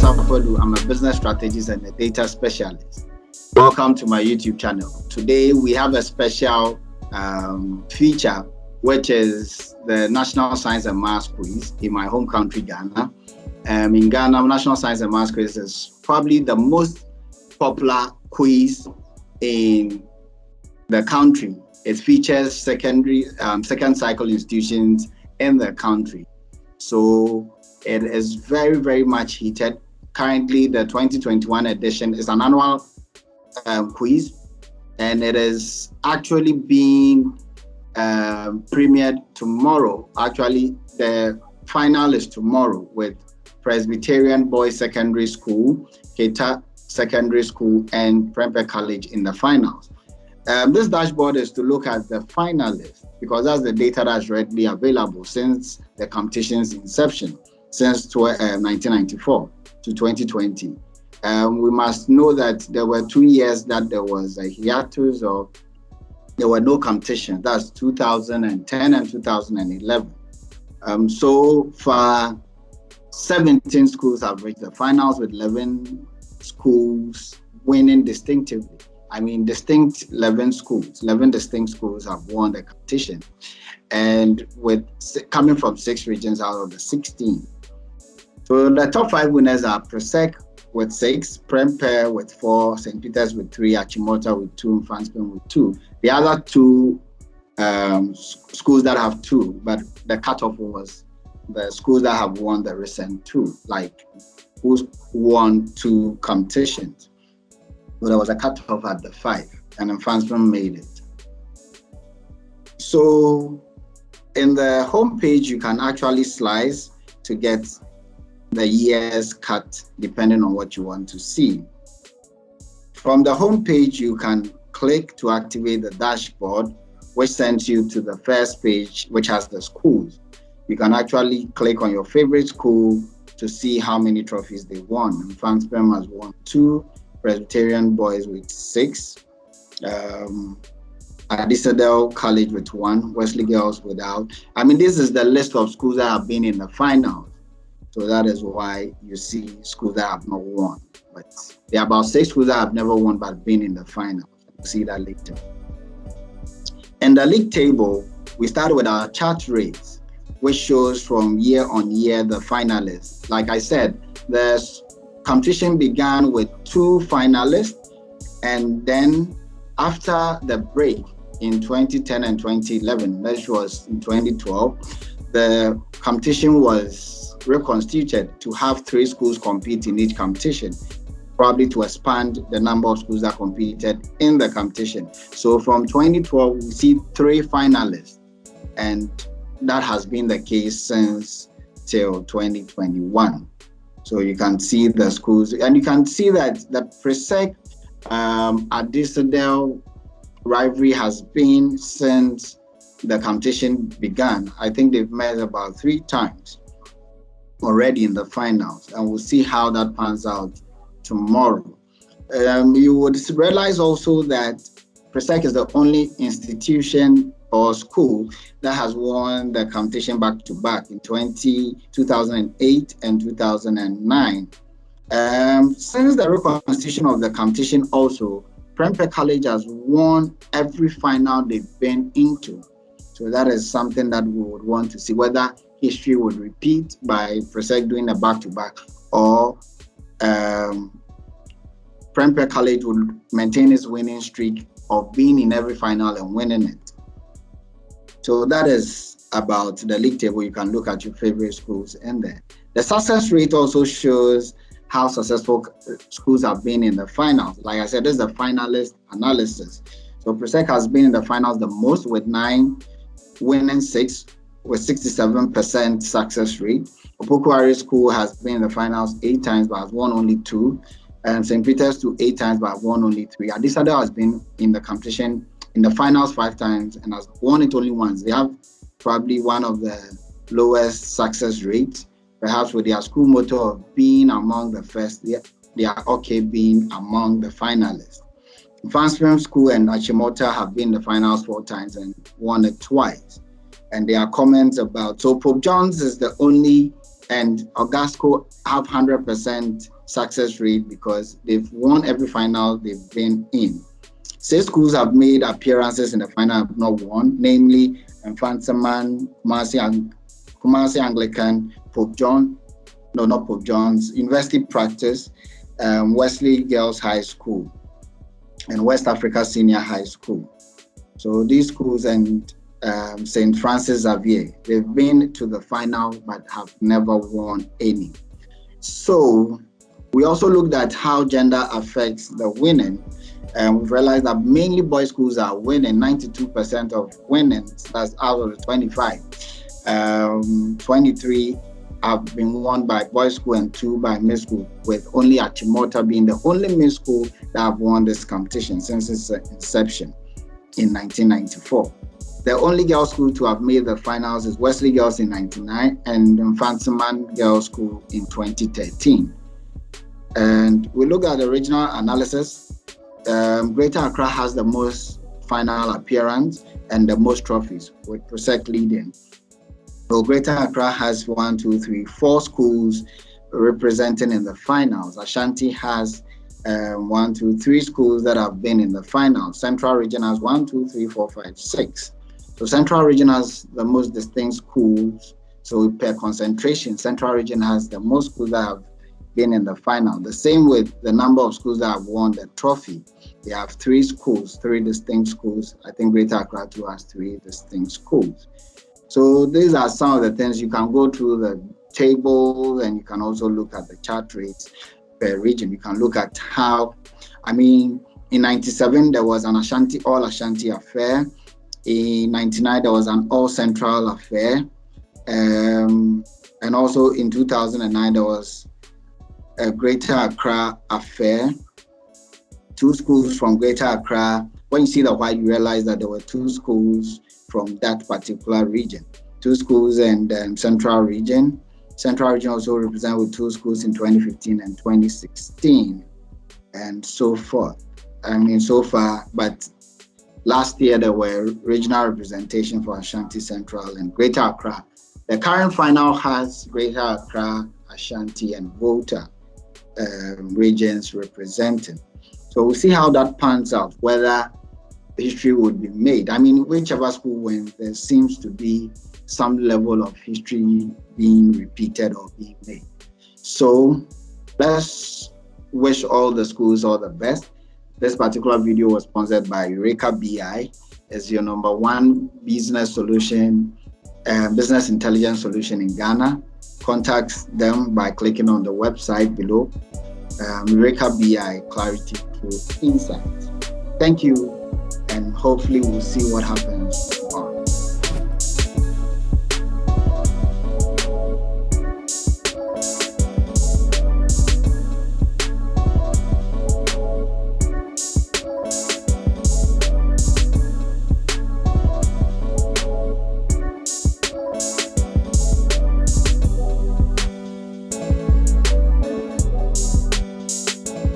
Asafodu. I'm a business strategist and a data specialist. Welcome to my YouTube channel. Today we have a special feature, which is the National Science and Maths Quiz in my home country, Ghana. In Ghana, National Science and Maths Quiz is probably the most popular quiz in the country. It features second cycle institutions in the country. So it is very, very much heated. Currently, the 2021 edition is an annual quiz, and it is actually being premiered tomorrow. Actually, the final is tomorrow with Presbyterian Boys Secondary School, Keta Secondary School, and Prempeh College in the finals. This dashboard is to look at the finalists because that's the data that's readily available since the competition's inception, since 1994 to 2020. We must know that there were 2 years that there was a hiatus or there were no competition. That's 2010 and 2011. So far, 17 schools have reached the finals with 11 schools winning distinctively. 11 distinct schools have won the competition, and with coming from 6 regions out of the 16. So the top 5 winners are Presec with 6, Prempeh with 4, St. Peter's with 3, Achimota with 2, and Franspin with 2. The other 2 schools that have 2, but the cutoff was the schools that have won the recent 2, like who's won 2 competitions. So there was a cutoff at the 5, and then Franspin made it. So in the homepage, you can actually slice to get the years cut depending on what you want to see. From the homepage, you can click to activate the dashboard, which sends you to the first page, which has the schools. You can actually click on your favorite school to see how many trophies they won. And Franspin has won 2, Presbyterian Boys with 6, Adisadel College with 1, Wesley Girls without. This is the list of schools that have been in the finals. So that is why you see schools that have not won. But there are about 6 schools that have never won but been in the finals. You'll see that later. In the league table, we start with our chart rates, which shows from year on year the finalists. Like I said, the competition began with 2 finalists, and then after the break in 2010 and 2011, which was in 2012, the competition was reconstituted to have 3 schools compete in each competition, probably to expand the number of schools that competed in the competition. So from 2012, we see 3 finalists, and that has been the case since till 2021. So you can see the schools, and you can see that the Presec Adisadel rivalry has been since the competition began. I think they've met about 3 times already in the finals, and we'll see how that pans out tomorrow. You would realize also that Presec is the only institution or school that has won the competition back-to-back in 2008 and 2009. Since the reconstitution of the competition also, Prempeh College has won every final they've been into. So that is something that we would want to see, whether history would repeat by Presec doing a back-to-back, or Prempeh College would maintain its winning streak of being in every final and winning it. So that is about the league table. You can look at your favorite schools in there. The success rate also shows how successful schools have been in the finals. Like I said, this is the finalist analysis. So Presec has been in the finals the most with 9, winning 6 with 67% success rate. Opokuari School has been in the finals 8 times but has won only 2. And St. Peter's 8 times but have won only 3. Adisadel has been in the competition in the finals 5 times and has won it only once. They have probably one of the lowest success rates, perhaps with their school motto of being among the first. They are okay being among the finalists. Franspin School and Achimota have been in the finals 4 times and won it twice. And there are comments about, so Pope John's is the only and Ogasco have 100% success rate because they've won every final they've been in. 6 schools have made appearances in the final have not won, namely Mfantsiman, Kumasi Anglican, Pope John's, University Practice, Wesley Girls High School, and West Africa Senior High School. So these schools and St. Francis Xavier, they've been to the final but have never won any. So we also looked at how gender affects the winning, and we've realized that mainly boys' schools are winning. 92% of winning, that's out of the 25. 23 have been won by boys' school and 2 by mixed school, with only Achimota being the only mixed school that have won this competition since its inception in 1994. The only girls' school to have made the finals is Wesley Girls in 1999 and Mfantsiman Girls' School in 2013. And we look at the regional analysis. Greater Accra has the most final appearance and the most trophies, with Prosec leading. So Greater Accra has 4 schools representing in the finals. Ashanti has 3 schools that have been in the finals. Central Region has 6. So Central Region has the most distinct schools. So per concentration, Central Region has the most schools that have been in the final. The same with the number of schools that have won the trophy. They have 3 schools, 3 distinct schools. I think Greater Accra too has 3 distinct schools. So these are some of the things. You can go through the table and you can also look at the chart rates per region. You can look at how, in 97, there was an all Ashanti affair. In 99, there was an all Central affair. And also in 2009, there was a Greater Accra affair. 2 schools from Greater Accra. When you see the white, you realize that there were 2 schools from that particular region. 2 schools in Central Region. Central Region also represented with 2 schools in 2015 and 2016, and so forth. So far, but last year there were regional representation for Ashanti Central and Greater Accra. The current final has Greater Accra, Ashanti, and Volta regions representing. So we'll see how that pans out, whether history would be made. Whichever school wins, there seems to be some level of history being repeated or being made. So let's wish all the schools all the best. This particular video was sponsored by Eureka BI. It's your #1 business solution, business intelligence solution in Ghana. Contact them by clicking on the website below. Eureka BI, clarity through insight. Thank you, and hopefully we'll see what happens